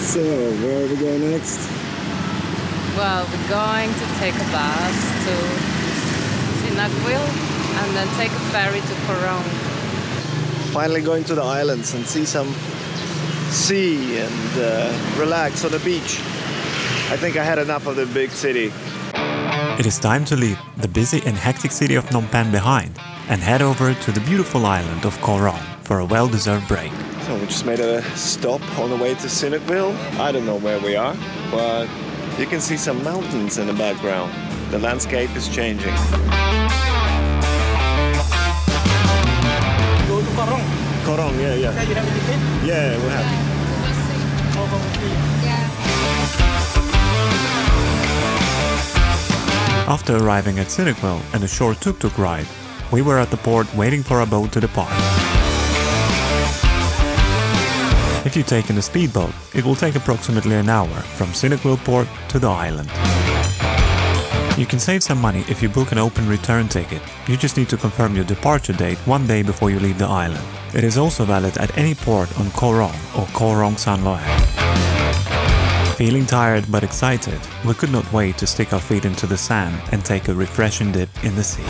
So, where are we going next? Well, we're going to take a bus to Sihanoukville and then take a ferry to Koh Rong. Finally going to the islands and see some sea and relax on the beach. I think I had enough of the big city. It is time to leave the busy and hectic city of Phnom Penh behind and head over to the beautiful island of Koh Rong for a well-deserved break. So we just made a stop on the way to Sihanoukville. I don't know where we are, but you can see some mountains in the background. The landscape is changing. Go to Koh Rong. Koh Rong, yeah. You have a ticket? Yeah, we have. After arriving at Sihanoukville and a short tuk-tuk ride, we were at the port waiting for our boat to depart. If you take in a speedboat, it will take approximately an hour from Sihanoukville port to the island. You can save some money if you book an open return ticket. You just need to confirm your departure date one day before you leave the island. It is also valid at any port on Koh Rong or Koh Rong Sanloem. Feeling tired but excited, we could not wait to stick our feet into the sand and take a refreshing dip in the sea.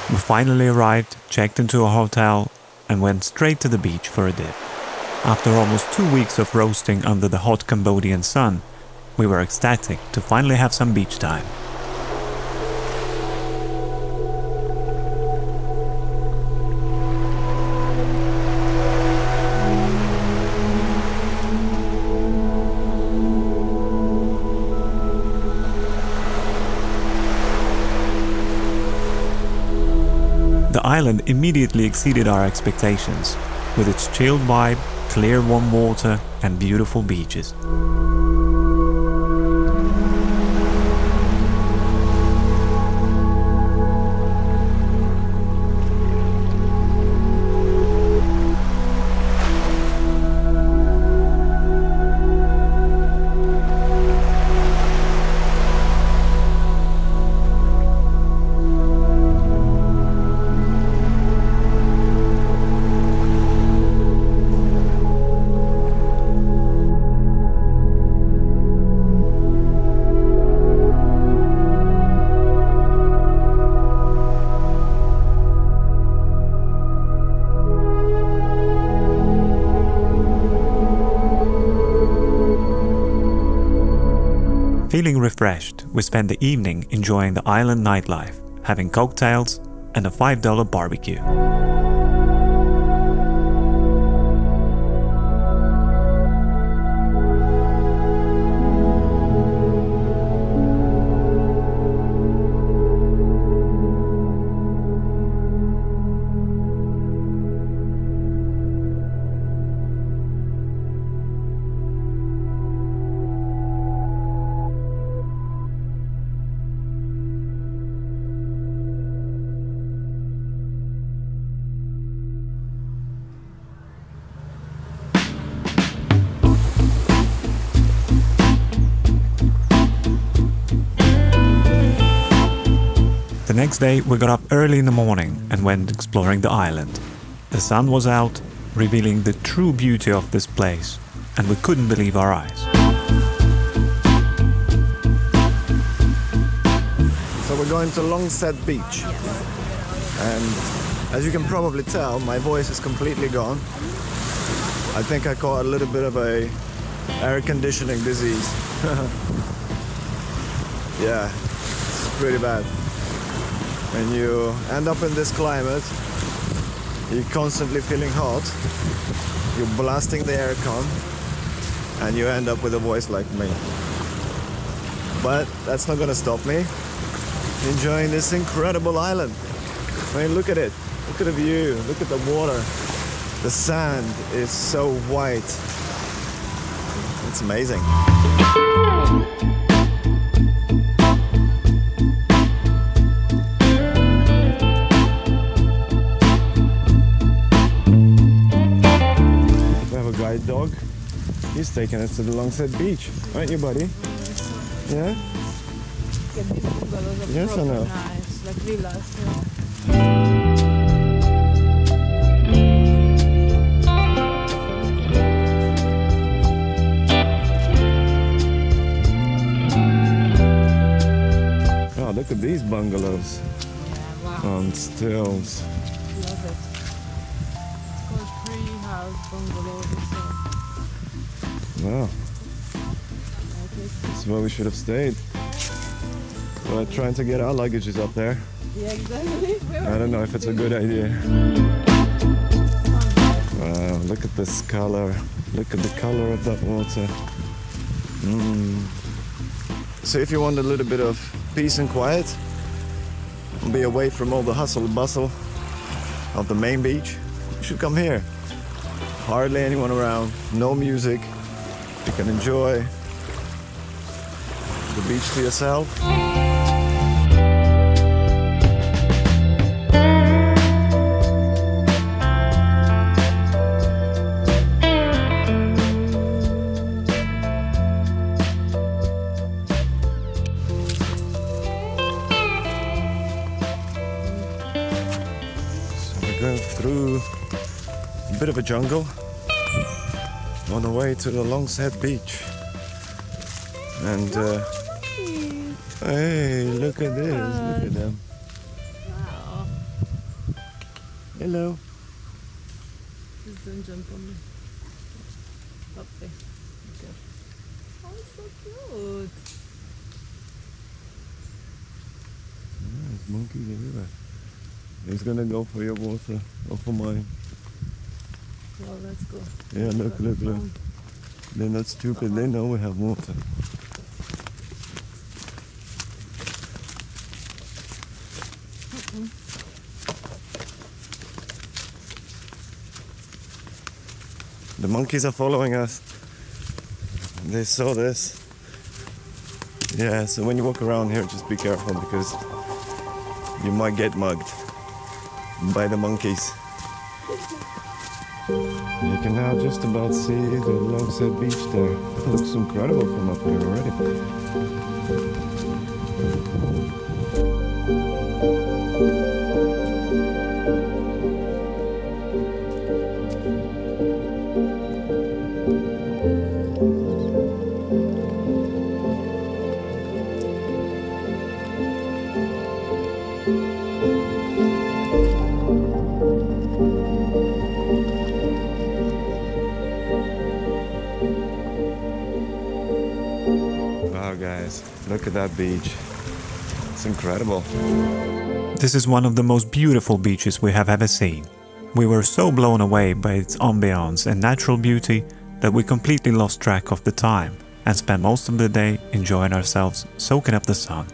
We finally arrived, checked into a hotel and went straight to the beach for a dip. After almost 2 weeks of roasting under the hot Cambodian sun, we were ecstatic to finally have some beach time. The island immediately exceeded our expectations, with its chilled vibe, clear warm water and beautiful beaches. Feeling refreshed, we spent the evening enjoying the island nightlife, having cocktails and a $5 barbecue. The next day we got up early in the morning and went exploring the island. The sun was out, revealing the true beauty of this place, and we couldn't believe our eyes. So we're going to Longset Beach. And as you can probably tell, my voice is completely gone. I think I caught a little bit of a air conditioning disease. Yeah, it's pretty bad. When you end up in this climate, you're constantly feeling hot, you're blasting the aircon, and you end up with a voice like me. But that's not gonna stop me enjoying this incredible island. I mean, look at it. Look at the view. Look at the water. The sand is so white. It's amazing. Dog, he's taking us to the Longset Beach, aren't you, buddy? Yeah? look at these bungalows are Yes, I proper know. nice, like villas. Yeah. Oh, look at these bungalows Yeah, wow. on stilts. Love it. It's called tree house bungalow. So Wow, like it. this is where we should have stayed. We're trying to get our luggages up there. Yeah, exactly. I don't know if it's a good idea. Wow, look at this color. Look at the color of that water. So if you want a little bit of peace and quiet, be away from all the hustle and bustle of the main beach, you should come here. Hardly anyone around, no music. You can enjoy the beach to yourself. Going through a bit of a jungle on the way to the Longset Beach. And hey, look at this, look at them. Wow. Hello. Just don't jump on me. Up there. Okay. Oh, it's so cute. There's monkeys everywhere. He's gonna go for your water or for mine. Well, let's go. Yeah, look, look, look. They're not stupid, they know we have water. The monkeys are following us. They saw this. Yeah, so when you walk around here, just be careful because you might get mugged by the monkeys. You can now just about see the Longset Beach there. It looks incredible from up here already. Wow, guys, look at that beach. It's incredible. This is one of the most beautiful beaches we have ever seen. We were so blown away by its ambience and natural beauty that we completely lost track of the time and spent most of the day enjoying ourselves soaking up the sun.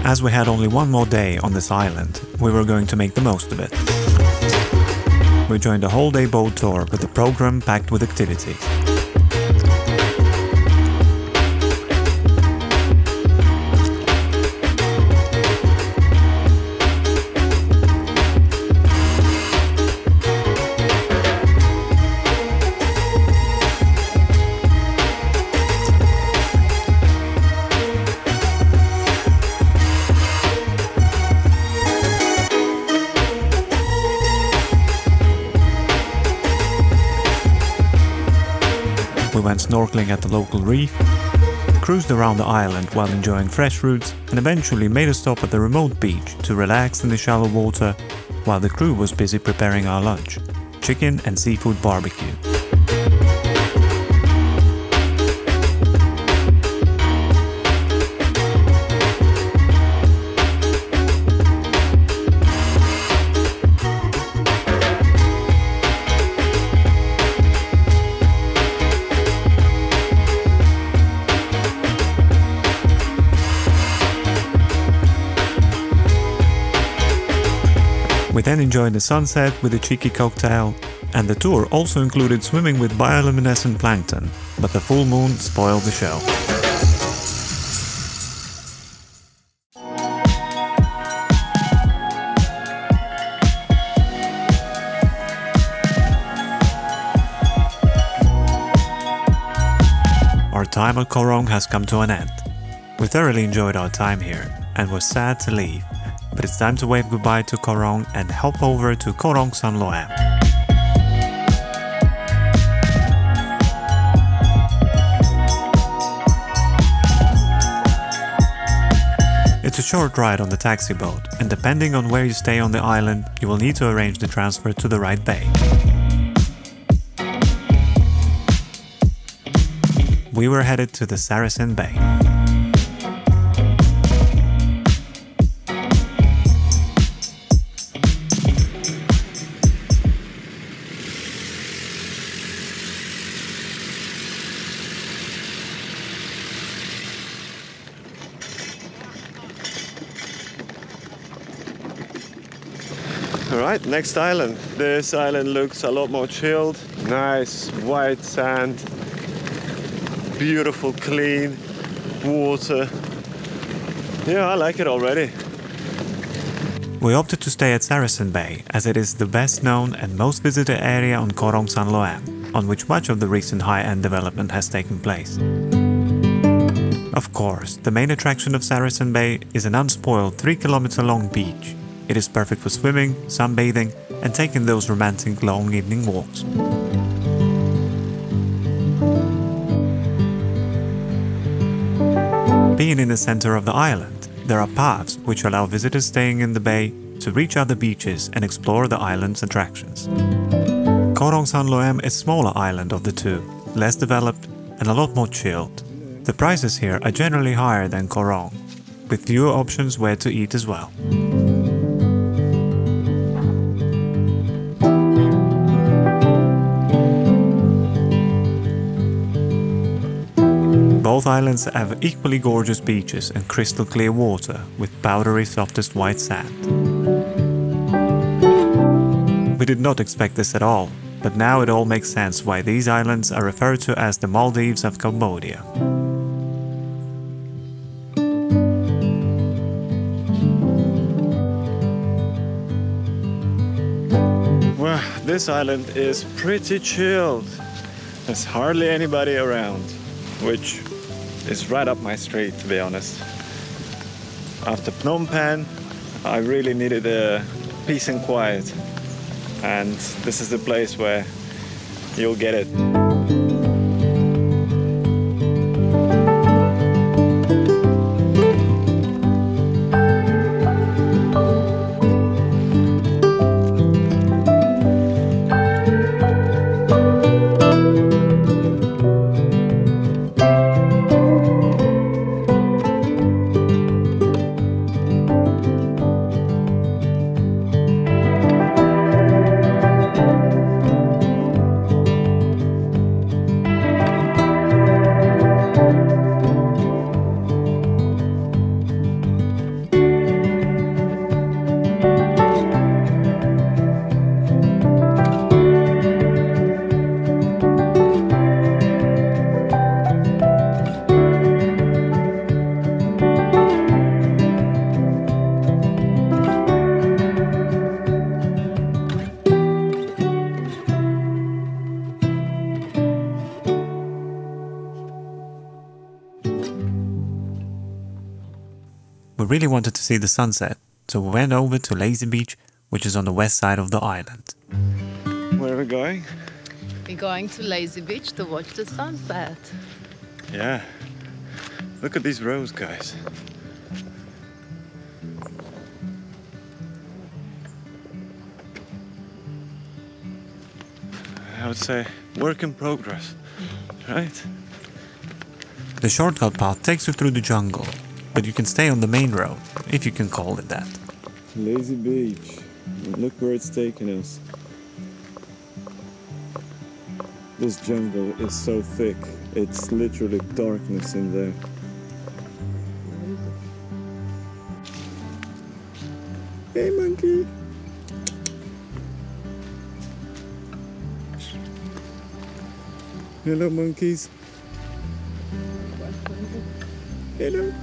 As we had only one more day on this island, we were going to make the most of it. We joined a whole day boat tour with a program packed with activities. We went snorkeling at the local reef, cruised around the island while enjoying fresh fruits, and eventually made a stop at the remote beach to relax in the shallow water while the crew was busy preparing our lunch, chicken and seafood barbecue. We then enjoyed the sunset with a cheeky cocktail, and the tour also included swimming with bioluminescent plankton, but the full moon spoiled the show. Our time at Koh Rong has come to an end. We thoroughly enjoyed our time here and were sad to leave. But it's time to wave goodbye to Koh Rong and hop over to Koh Rong Sanloem. It's a short ride on the taxi boat, and depending on where you stay on the island, you will need to arrange the transfer to the right bay. We were headed to the Saracen Bay. Alright, next island. This island looks a lot more chilled. Nice white sand, beautiful clean water. Yeah, I like it already. We opted to stay at Saracen Bay as it is the best known and most visited area on Koh Rong Sanloem, on which much of the recent high-end development has taken place. Of course, the main attraction of Saracen Bay is an unspoiled 3-kilometer long beach. It is perfect for swimming, sunbathing, and taking those romantic long evening walks. Being in the center of the island, there are paths which allow visitors staying in the bay to reach other beaches and explore the island's attractions. Koh Rong Sanloem is a smaller island of the two, less developed and a lot more chilled. The prices here are generally higher than Koh Rong, with fewer options where to eat as well. Both islands have equally gorgeous beaches and crystal clear water with powdery softest white sand. We did not expect this at all, but now it all makes sense why these islands are referred to as the Maldives of Cambodia. Well, this island is pretty chilled. There's hardly anybody around, which is right up my street, to be honest. After Phnom Penh, I really needed a peace and quiet, and this is the place where you'll get it. We really wanted to see the sunset, so we went over to Lazy Beach, which is on the west side of the island. Where are we going? We're going to Lazy Beach to watch the sunset. Yeah. Look at these rows, guys. I would say work in progress, right? The shortcut path takes you through the jungle, but you can stay on the main road, if you can call it that. Lazy Beach. Look where it's taking us. This jungle is so thick, it's literally darkness in there. Hey monkey! Hello monkeys! Hello!